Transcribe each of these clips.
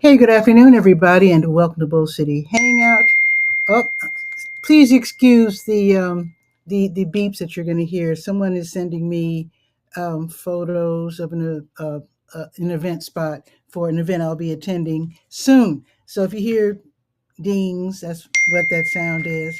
Hey, good afternoon, everybody, and welcome to Bull City Hangout. Oh, please excuse the beeps that you're going to hear. Someone is sending me photos of an event spot for an event I'll be attending soon. So if you hear dings, that's what that sound is.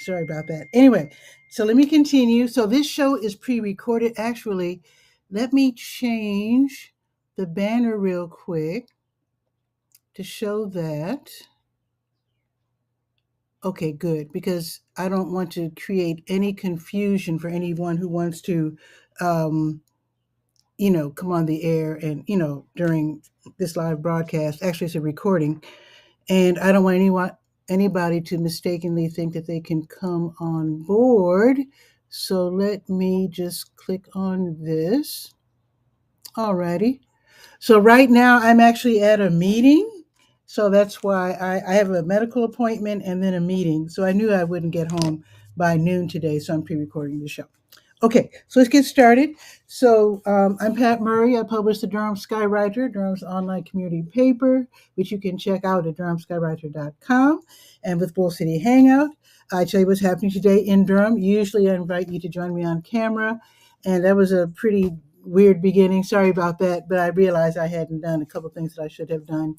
Sorry about that. Anyway, so let me continue. So this show is pre-recorded. Actually, let me change the banner real quick to show that. Okay, good, because I don't want to create any confusion for anyone who wants to, um, come on the air and, during this live broadcast. Actually, it's a recording, and I don't want anybody to mistakenly think that they can come on board. So let me just click on this. Alrighty. So right now I'm actually at a meeting. So that's why I have a medical appointment and then a meeting. So I knew I wouldn't get home by noon today. So I'm pre-recording the show. Okay, so let's get started. So I'm Pat Murray. I publish the Durham Skywriter, Durham's online community paper, which you can check out at durhamskywriter.com. And with Bull City Hangout, I tell you what's happening today in Durham. Usually I invite you to join me on camera. And that was a pretty weird beginning. Sorry about that, but I realized I hadn't done a couple things that I should have done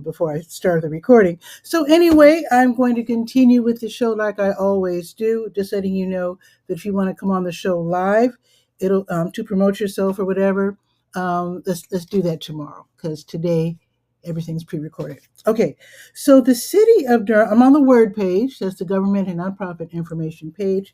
before I started the recording. So anyway, I'm going to continue with the show like I always do, just letting you know that if you want to come on the show live, it'll to promote yourself or whatever. Let's do that tomorrow because today everything's pre-recorded. Okay, so the city of Durham. I'm on the Word page. That's the government and nonprofit information page,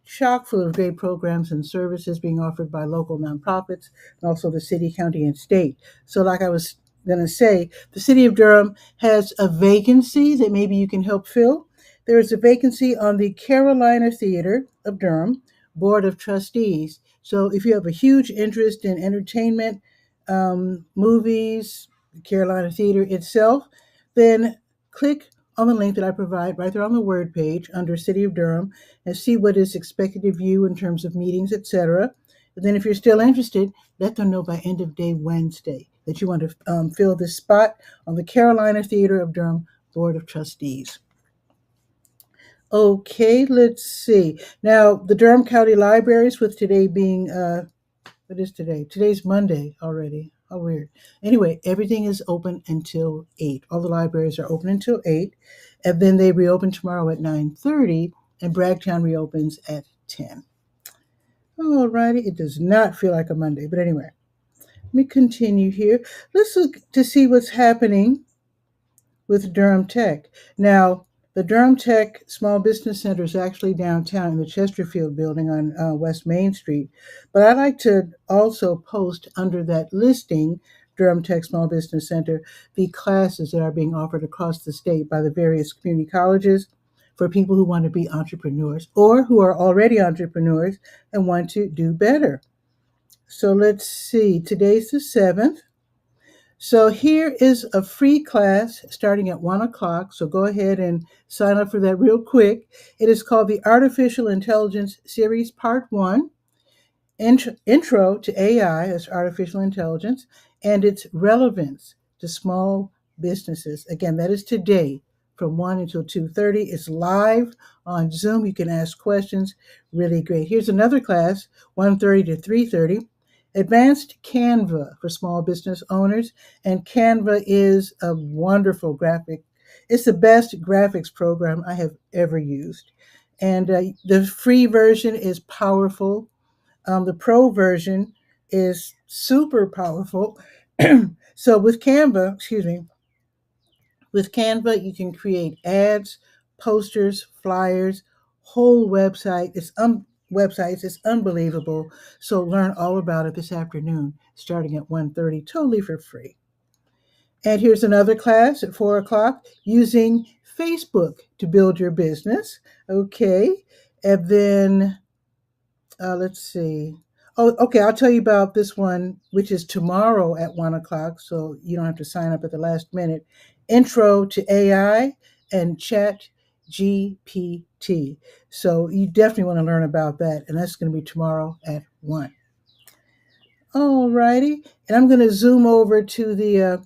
chock full of great programs and services being offered by local nonprofits and also the city, county, and state. So, like I was going to say, the city of Durham has a vacancy that maybe you can help fill. There is a vacancy on the Carolina Theater of Durham Board of Trustees. So, if you have a huge interest in entertainment, movies, the Carolina Theater itself, then click on the link that I provide right there on the Word page under City of Durham and see what is expected of you in terms of meetings, etc. And then if you're still interested, let them know by end of day Wednesday that you want to fill this spot on the Carolina Theater of Durham Board of Trustees. Okay, let's see. Now, the Durham County Libraries, with today being, what is today? Today's Monday already. How weird. Anyway, everything is open until 8. All the libraries are open until 8. And then they reopen tomorrow at 9:30, and Bragtown reopens at 10. All righty. It does not feel like a Monday, but anyway, let me continue here. Let's look to see what's happening with Durham Tech. Now, the Durham Tech Small Business Center is actually downtown in the Chesterfield building on West Main Street. But I like to also post under that listing, Durham Tech Small Business Center, the classes that are being offered across the state by the various community colleges for people who want to be entrepreneurs or who are already entrepreneurs and want to do better. So let's see, today's the 7th. So here is a free class starting at 1 o'clock. So go ahead and sign up for that real quick. It is called the Artificial Intelligence Series Part 1, Intro to AI as Artificial Intelligence, and its relevance to small businesses. Again, that is today from 1 until 2:30. It's live on Zoom. You can ask questions. Really great. Here's another class, 1:30 to 3:30. Advanced Canva for small business owners. And Canva is a wonderful graphic. It's the best graphics program I have ever used. And the free version is powerful. The pro version is super powerful. So with Canva, you can create ads, posters, flyers, whole websites. It's unbelievable. So learn all about it this afternoon, starting at 1:30, totally for free. And here's another class at 4 o'clock, using Facebook to build your business. Okay. And then let's see. Oh, okay. I'll tell you about this one, which is tomorrow at 1 o'clock. So you don't have to sign up at the last minute. Intro to AI and Chat GPT. So you definitely want to learn about that. And that's going to be tomorrow at 1. All righty. And I'm going to zoom over to the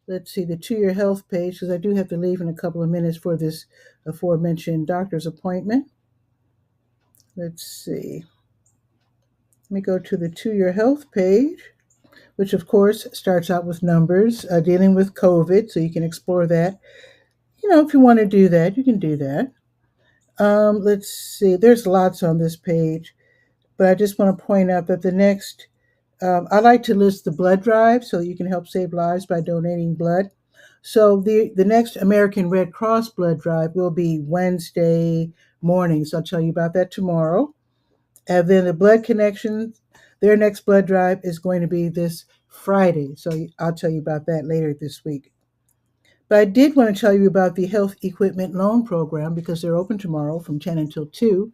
Let's see, the 2 Year Health page, because I do have to leave in a couple of minutes for this aforementioned doctor's appointment. Let's see. Let me go to the 2 Year Health page, which of course starts out with numbers dealing with COVID, so you can explore that. If you want to do that, you can do that. Let's see, there's lots on this page, but I just want to point out that the next, I like to list the blood drive so you can help save lives by donating blood. So the next American Red Cross blood drive will be Wednesday morning. So I'll tell you about that tomorrow. And then the Blood Connection, their next blood drive is going to be this Friday. So I'll tell you about that later this week. But I did want to tell you about the Health Equipment Loan Program because they're open tomorrow from 10 until 2.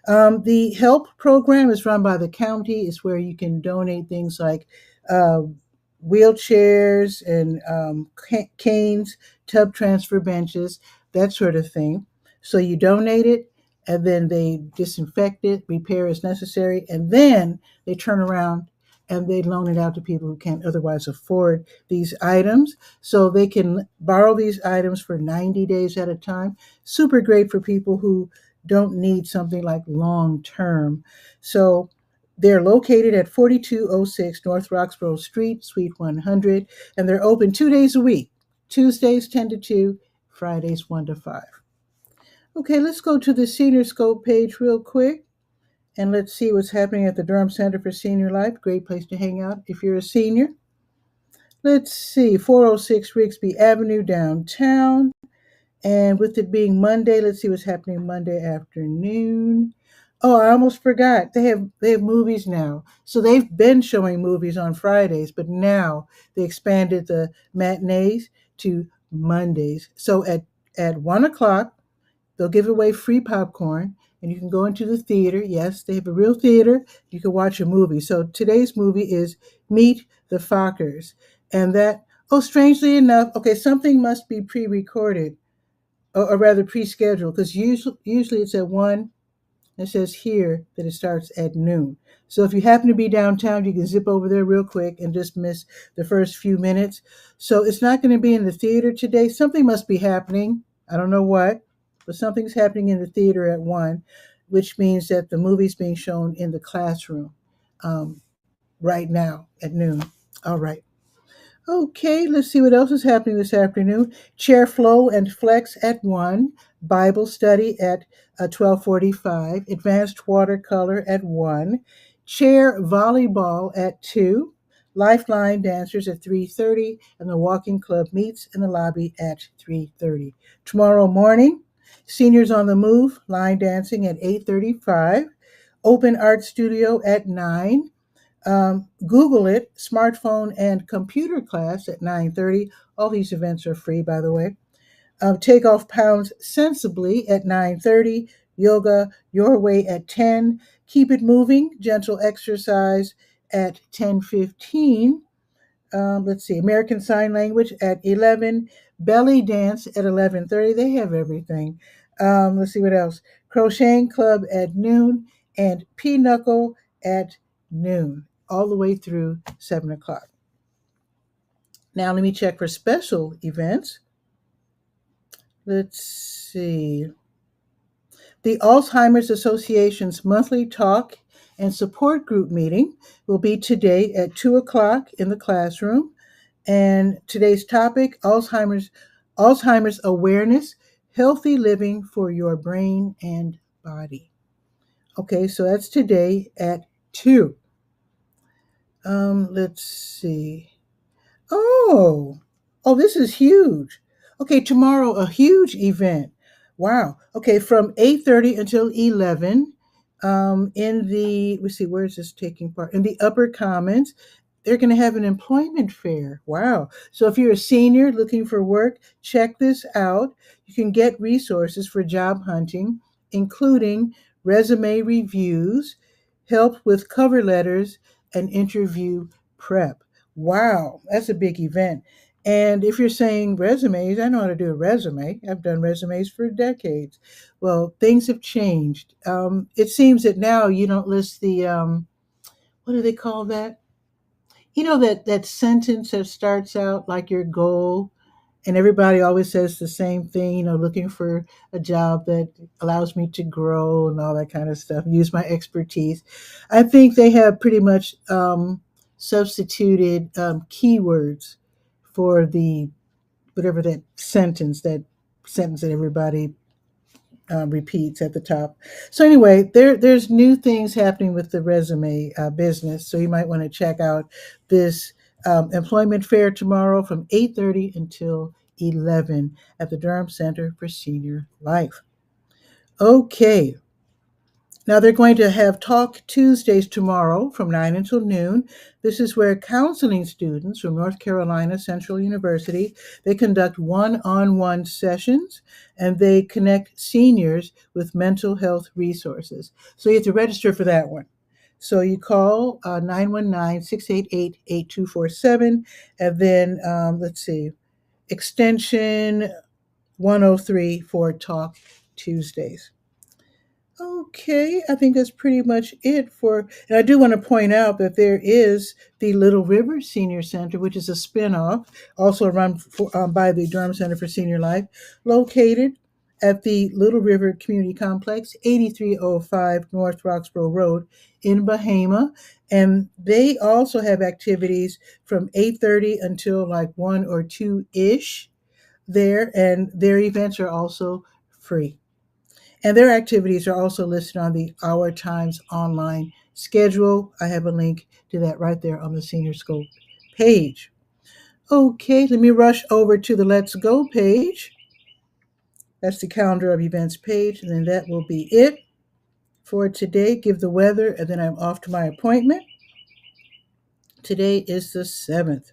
The HELP program is run by the county. It's where you can donate things like uh, wheelchairs and canes, tub transfer benches, that sort of thing. So you donate it, and then they disinfect it, repair as necessary, and then they turn around and they loan it out to people who can't otherwise afford these items. So they can borrow these items for 90 days at a time. Super great for people who don't need something like long term. So they're located at 4206 North Roxborough Street, Suite 100, and they're open 2 days a week, Tuesdays 10 to 2, Fridays 1 to 5. Okay, let's go to the Senior Scope page real quick and let's see what's happening at the Durham Center for Senior Life. Great place to hang out if you're a senior. Let's see, 406 Rigsby Avenue downtown. And with it being Monday, let's see what's happening Monday afternoon. Oh, I almost forgot. They have movies now. So they've been showing movies on Fridays, but now they expanded the matinees to Mondays. So at 1 o'clock, they'll give away free popcorn and you can go into the theater. Yes, they have a real theater. You can watch a movie. So today's movie is Meet the Fockers. And that, oh, strangely enough, okay, something must be pre-recorded or rather pre-scheduled because usually it's at 1. It says here that it starts at noon. So if you happen to be downtown, you can zip over there real quick and just miss the first few minutes. So it's not going to be in the theater today. Something must be happening. I don't know what, but something's happening in the theater at 1, which means that the movie's being shown in the classroom right now at noon. All right. Okay, let's see what else is happening this afternoon. Chair flow and flex at 1, Bible study at 12:45, advanced watercolor at 1, chair volleyball at 2, lifeline dancers at 3:30, and the walking club meets in the lobby at 3:30. Tomorrow morning, seniors on the move, line dancing at 8:35, open art studio at 9. Google it, smartphone and computer class at 9:30. All these events are free, by the way. Take off pounds sensibly at 9:30. Yoga your way at 10. Keep it moving, gentle exercise at 10:15. Let's see, American Sign Language at 11. Belly dance at 11:30. They have everything. Let's see what else. Crocheting club at noon and pinochle at noon, all the way through 7 o'clock. Now let me check for special events. Let's see. The Alzheimer's Association's monthly talk and support group meeting will be today at 2 o'clock in the classroom. And today's topic, Alzheimer's awareness, healthy living for your brain and body. Okay, so that's today at 2. Let's see. Oh, this is huge. Okay, tomorrow a huge event. Wow. Okay, from 8:30 until 11, in the, let's see, where is this taking part? In the Upper Commons, they're going to have an employment fair. Wow. So if you're a senior looking for work, check this out. You can get resources for job hunting, including resume reviews, help with cover letters, and interview prep. Wow, that's a big event. And if you're saying resumes, I know how to do a resume. I've done resumes for decades. Well, things have changed. It seems that now you don't list the, what do they call that? You know that sentence that starts out like your goal, and everybody always says the same thing, looking for a job that allows me to grow and all that kind of stuff, use my expertise. I think they have pretty much substituted keywords for the whatever that sentence that everybody repeats at the top. So anyway, there's new things happening with the resume business. So you might want to check out this employment fair tomorrow from 8:30 until 11 at the Durham Center for Senior Life. Okay, now they're going to have Talk Tuesdays tomorrow from 9 until noon. This is where counseling students from North Carolina Central University, they conduct one-on-one sessions and they connect seniors with mental health resources. So you have to register for that one. So you call 919-688-8247 and then let's see, extension 103 for Talk Tuesdays. Okay, I think that's pretty much it for. And I do want to point out that there is the Little River Senior Center, which is a spinoff, also run by the Durham Center for Senior Life, located at the Little River Community Complex, 8305 North Roxborough Road in Bahama. And they also have activities from 8:30 until like 1 or 2 ish there, and their events are also free. And their activities are also listed on the Our Times online schedule. I have a link to that right there on the Senior Scope page. Okay, let me rush over to the Let's Go page. That's the calendar of events page, and then that will be it for today. Give the weather, and then I'm off to my appointment. Today is the 7th.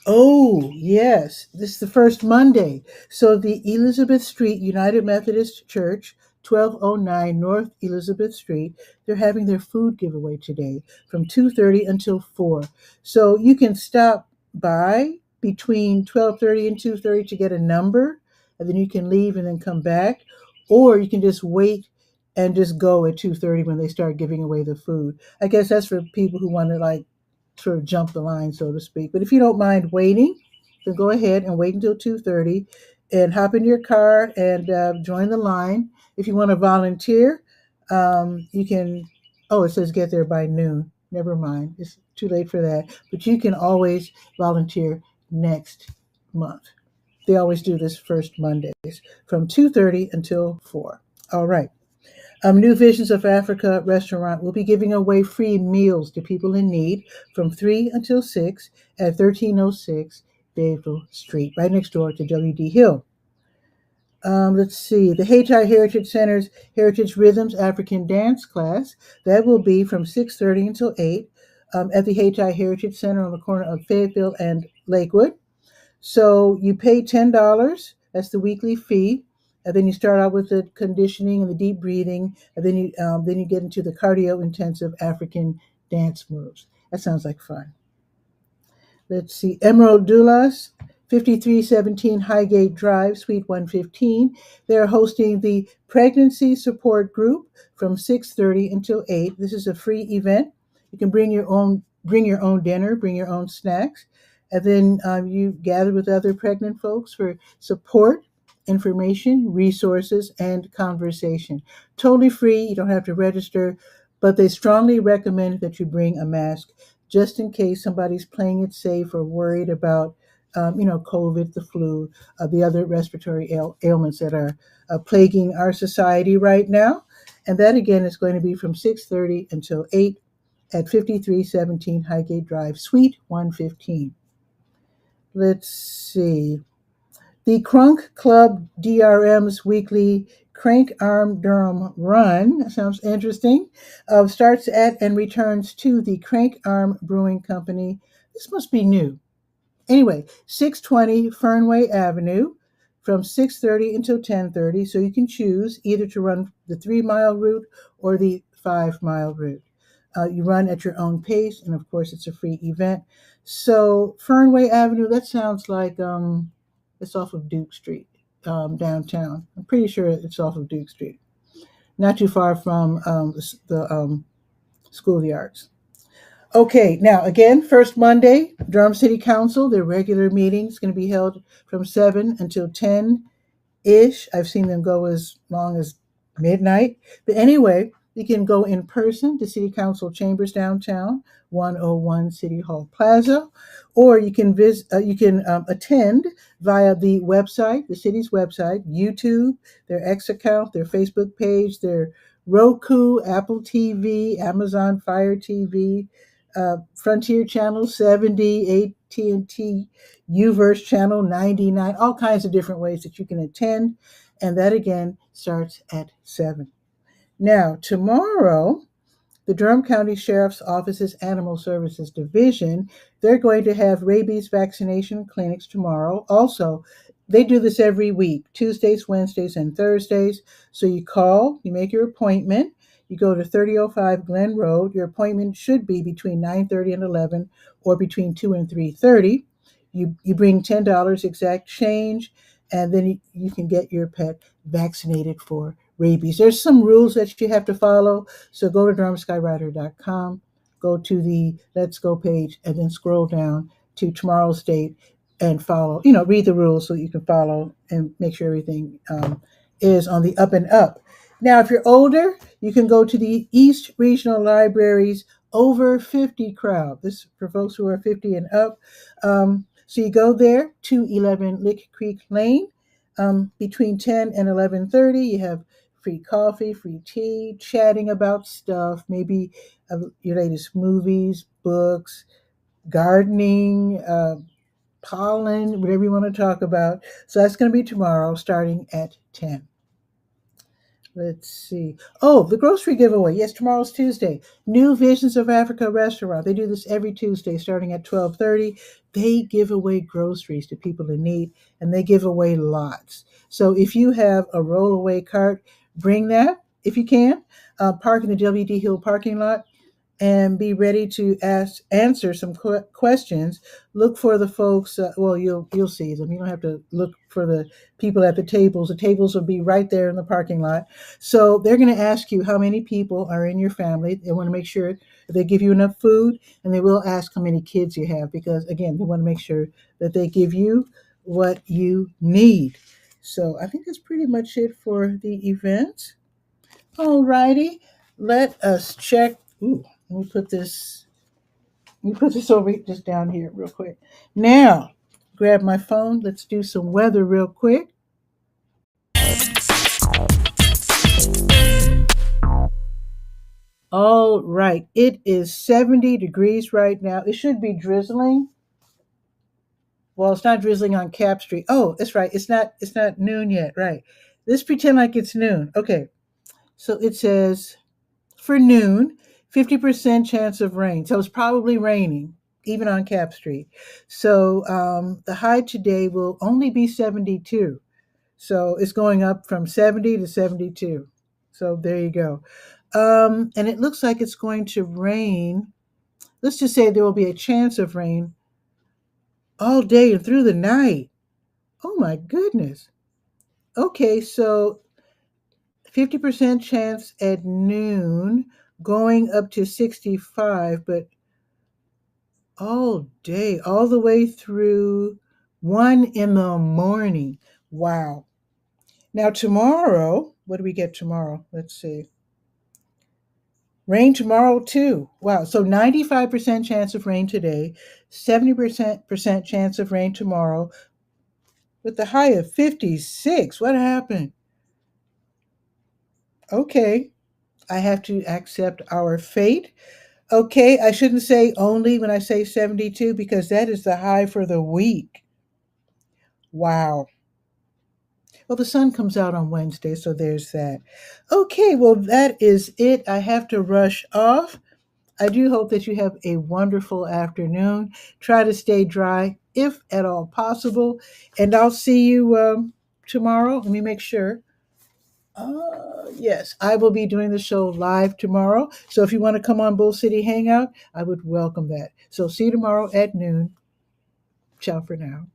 Oh, yes. This is the first Monday. So the Elizabeth Street United Methodist Church, 1209 North Elizabeth Street, they're having their food giveaway today from 2:30 until 4. So you can stop by between 12:30 and 2:30 to get a number, and then you can leave and then come back, or you can just wait and just go at 2:30 when they start giving away the food. I guess that's for people who want to like sort of jump the line, so to speak. But if you don't mind waiting, then go ahead and wait until 2:30 and hop in your car and join the line. If you want to volunteer, you can. Oh, it says get there by noon. Never mind. It's too late for that. But you can always volunteer next month. They always do this first Mondays from 2:30 until 4. All right. New Visions of Africa restaurant will be giving away free meals to people in need from 3 until 6 at 1306 Bayville Street, right next door to W.D. Hill. Let's see, the Hayti Heritage Center's Heritage Rhythms African Dance class, that will be from 6:30 until 8 at the Hayti Heritage Center on the corner of Fayetteville and Lakewood. So you pay $10. That's the weekly fee, and then you start out with the conditioning and the deep breathing, and then you get into the cardio intensive African dance moves. That sounds like fun. Let's see, Emerald Doulas, 5317 Highgate Drive, Suite 115. They're hosting the Pregnancy Support Group from 6:30 until 8. This is a free event. You can bring your own dinner, bring your own snacks, and then you gather with other pregnant folks for support, information, resources, and conversation. Totally free. You don't have to register, but they strongly recommend that you bring a mask just in case somebody's playing it safe or worried about, COVID, the flu, the other respiratory ailments that are plaguing our society right now. And that again is going to be from 6:30 until 8 at 5317 Highgate Drive, Suite 115. Let's see. The Crunk Club DRM's weekly Crank Arm Durham Run, that sounds interesting, starts at and returns to the Crank Arm Brewing Company. This must be new. Anyway, 620 Fernway Avenue from 6:30 until 10:30. So you can choose either to run the 3 mile route or the 5 mile route. You run at your own pace, and of course, it's a free event. So Fernway Avenue, that sounds like it's off of Duke Street, downtown. I'm pretty sure it's off of Duke Street, not too far from the School of the Arts. Okay, now again, first Monday, Durham City Council, their regular meeting is going to be held from 7 until 10 ish. I've seen them go as long as midnight. But anyway, you can go in person to City Council chambers downtown, 101 City Hall Plaza, or you can attend via the website, the city's website, YouTube, their X account, their Facebook page, their Roku, Apple TV, Amazon Fire TV, Frontier Channel 70, AT&T Uverse Channel 99, all kinds of different ways that you can attend. And that again starts at 7. Now, tomorrow, the Durham County Sheriff's Office's Animal Services Division, they're going to have rabies vaccination clinics tomorrow. Also, they do this every week, Tuesdays, Wednesdays, and Thursdays. So you call, you make your appointment, you go to 3005 Glen Road. Your appointment should be between 9:30 and 11 or between 2 and 3:30. You bring $10 exact change, and then you can get your pet vaccinated for rabies. There's some rules that you have to follow. So go to DurhamSkyRider.com, go to the Let's Go page, and then scroll down to tomorrow's date and follow, read the rules so you can follow and make sure everything is on the up and up. Now, if you're older, you can go to the East Regional Library's Over 50 crowd. This is for folks who are 50 and up. So you go there to 11 Lick Creek Lane. Between 10 and 11:30, you have free coffee, free tea, chatting about stuff, maybe your latest movies, books, gardening, pollen, whatever you want to talk about. So that's going to be tomorrow starting at 10. Let's see. Oh, the grocery giveaway. Yes, tomorrow's Tuesday. New Visions of Africa restaurant. They do this every Tuesday starting at 12:30. They give away groceries to people in need, and they give away lots. So if you have a rollaway cart, bring that if you can. Park in the WD Hill parking lot and be ready to answer some questions. Look for the folks. Well, you'll see them. You don't have to look for the people at the tables. The tables will be right there in the parking lot. So they're going to ask you how many people are in your family. They want to make sure that they give you enough food, and they will ask how many kids you have because, again, they want to make sure that they give you what you need. So I think that's pretty much it for the event. All righty, let us check. Ooh, let me put this. Let me put this over just down here real quick. Now, grab my phone. Let's do some weather real quick. All right, it is 70 degrees right now. It should be drizzling. Well, it's not drizzling on Cap Street. Oh, that's right. It's not noon yet. Right. Let's pretend like it's noon. Okay. So it says for noon, 50% chance of rain. So it's probably raining, even on Cap Street. So the high today will only be 72. So it's going up from 70 to 72. So there you go. And it looks like it's going to rain. Let's just say there will be a chance of rain all day and through the night. Oh my goodness. Okay, so 50% chance at noon, going up to 65, but all day, all the way through 1 in the morning. Wow. Now, tomorrow, what do we get tomorrow? Let's see. Rain tomorrow, too. Wow. So 95% chance of rain today, 70% chance of rain tomorrow, with the high of 56. What happened? Okay. I have to accept our fate. Okay, I shouldn't say only when I say 72 because that is the high for the week. Wow. Well, the sun comes out on Wednesday, so there's that. Okay, well, that is it. I have to rush off. I do hope that you have a wonderful afternoon. Try to stay dry if at all possible. And I'll see you tomorrow. Let me make sure. Yes, I will be doing the show live tomorrow. So if you want to come on Bull City Hangout, I would welcome that. So see you tomorrow at noon. Ciao for now.